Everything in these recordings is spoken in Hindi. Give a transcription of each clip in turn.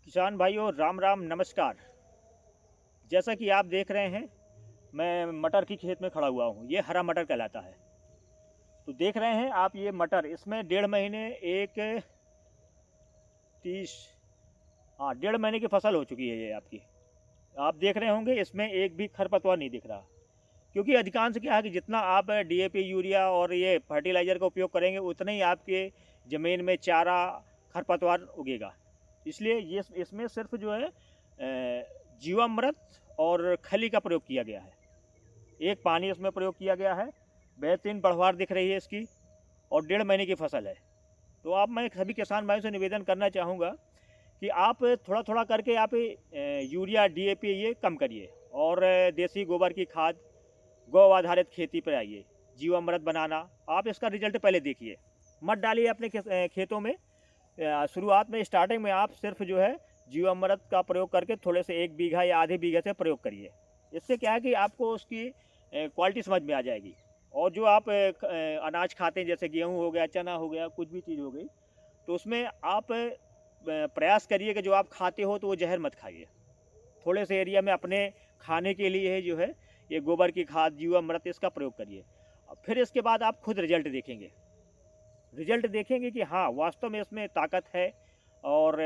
किसान भाइयों राम राम नमस्कार। जैसा कि आप देख रहे हैं, मैं मटर की खेत में खड़ा हुआ हूँ। ये हरा मटर कहलाता है। तो देख रहे हैं आप, ये मटर इसमें 1.5 महीने एक 30 हाँ 1.5 महीने की फसल हो चुकी है। ये आपकी आप देख रहे होंगे, इसमें एक भी खरपतवार नहीं दिख रहा। क्योंकि अधिकांश क्या है कि जितना आप डीएपी यूरिया और ये फर्टिलाइज़र का उपयोग करेंगे, उतना ही आपके ज़मीन में चारा खरपतवार उगेगा। इसलिए ये इसमें सिर्फ जो है जीवामृत और खली का प्रयोग किया गया है। एक पानी इसमें प्रयोग किया गया है। बेहतरीन बढ़वार दिख रही है इसकी, और 1.5 महीने की फसल है। तो आप, मैं सभी किसान भाइयों से निवेदन करना चाहूँगा कि आप थोड़ा थोड़ा करके आप यूरिया डीएपी ये कम करिए, और देसी गोबर की खाद, गौ आधारित खेती पर आइए। जीवामृत बनाना, आप इसका रिजल्ट पहले देखिए। मत डालिए अपने खेतों में। शुरुआत में स्टार्टिंग में आप सिर्फ जो है जीवामृत का प्रयोग करके थोड़े से 1 बीघा या आधे बीघे से प्रयोग करिए। इससे क्या है कि आपको उसकी क्वालिटी समझ में आ जाएगी। और जो आप अनाज खाते हैं, जैसे गेहूँ हो गया, चना हो गया, कुछ भी चीज़ हो गई, तो उसमें आप प्रयास करिए कि जो आप खाते हो तो वो जहर मत खाइए। थोड़े से एरिया में अपने खाने के लिए जो है ये गोबर की खाद, जीवामृत, इसका प्रयोग करिए। फिर इसके बाद आप खुद रिजल्ट देखेंगे। रिजल्ट देखेंगे कि हाँ, वास्तव में इसमें ताकत है। और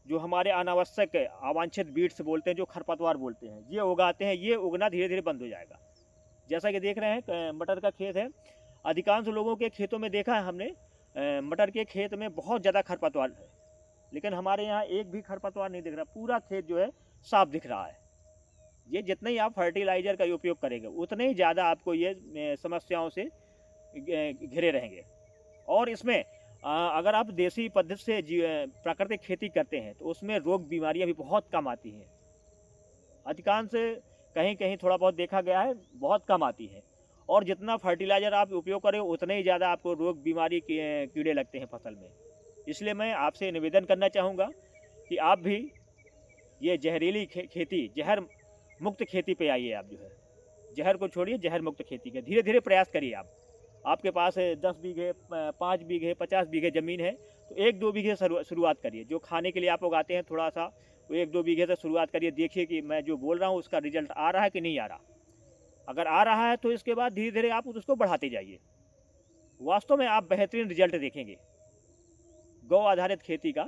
जो हमारे अनावश्यक अवांछित बीड्स बोलते हैं, जो खरपतवार बोलते हैं, ये उगाते हैं, ये उगना धीरे धीरे बंद हो जाएगा। जैसा कि देख रहे हैं, मटर का खेत है। अधिकांश लोगों के खेतों में देखा है हमने, मटर के खेत में बहुत ज़्यादा खरपतवार है, लेकिन हमारे यहाँ एक भी खरपतवार नहीं दिख रहा। पूरा खेत जो है साफ दिख रहा है। ये जितना ही आप फर्टिलाइज़र का उपयोग करेंगे, उतने ही ज़्यादा आपको ये समस्याओं से घिरे रहेंगे। और इसमें अगर आप देसी पद्धति से प्राकृतिक खेती करते हैं, तो उसमें रोग बीमारियां भी बहुत कम आती हैं। अधिकांश कहीं कहीं थोड़ा बहुत देखा गया है, बहुत कम आती है। और जितना फर्टिलाइज़र आप उपयोग करें, उतने ही ज़्यादा आपको रोग बीमारी कीड़े लगते हैं फसल में। इसलिए मैं आपसे निवेदन करना चाहूँगा कि आप भी ये जहरीली खेती, जहर मुक्त खेती पे आइए। आप जो है जहर को छोड़िए, जहर मुक्त खेती का धीरे धीरे प्रयास करिए। आप, आपके पास 10 बीघे, 5 बीघे, 50 बीघे ज़मीन है, तो 1-2 बीघे शुरुआत करिए। जो खाने के लिए आप उगाते हैं थोड़ा सा, वो 1-2 बीघे से शुरुआत करिए। देखिए कि मैं जो बोल रहा हूँ उसका रिजल्ट आ रहा है कि नहीं आ रहा। अगर आ रहा है तो इसके बाद धीरे धीरे आप उसको बढ़ाते जाइए। वास्तव में आप बेहतरीन रिजल्ट देखेंगे। गौ आधारित खेती का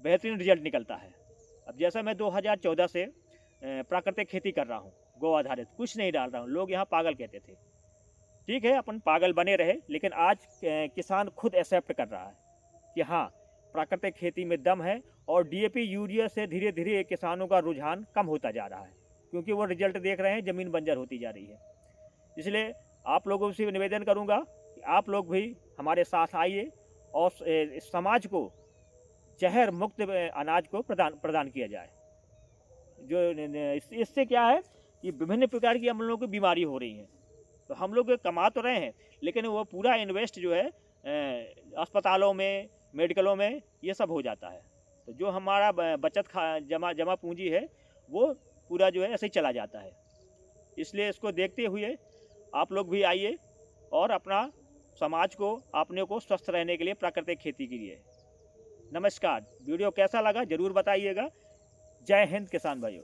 बेहतरीन रिजल्ट निकलता है। अब जैसा मैं 2014 से प्राकृतिक खेती कर रहा हूँ, गौ आधारित, कुछ नहीं डाल रहा हूँ। लोग यहाँ पागल कहते थे। ठीक है, अपन पागल बने रहे, लेकिन आज किसान खुद एक्सेप्ट कर रहा है कि हाँ, प्राकृतिक खेती में दम है। और डीएपी यूरिया से धीरे धीरे किसानों का रुझान कम होता जा रहा है, क्योंकि वो रिजल्ट देख रहे हैं, ज़मीन बंजर होती जा रही है। इसलिए आप लोगों से निवेदन करूँगा कि आप लोग भी हमारे साथ आइए, और समाज को जहर मुक्त अनाज को प्रदान किया जाए। जो इससे क्या है कि विभिन्न प्रकार की हम लोगों को बीमारी हो रही हैं। तो हम लोग कमा तो रहे हैं, लेकिन वो पूरा इन्वेस्ट जो है अस्पतालों में, मेडिकलों में, ये सब हो जाता है। तो जो हमारा बचत जमा पूंजी है, वो पूरा जो है ऐसे ही चला जाता है। इसलिए इसको देखते हुए आप लोग भी आइए, और अपना समाज को, अपने को स्वस्थ रहने के लिए प्राकृतिक खेती कीजिए। नमस्कार। वीडियो कैसा लगा ज़रूर बताइएगा। जय हिंद किसान भाइयों।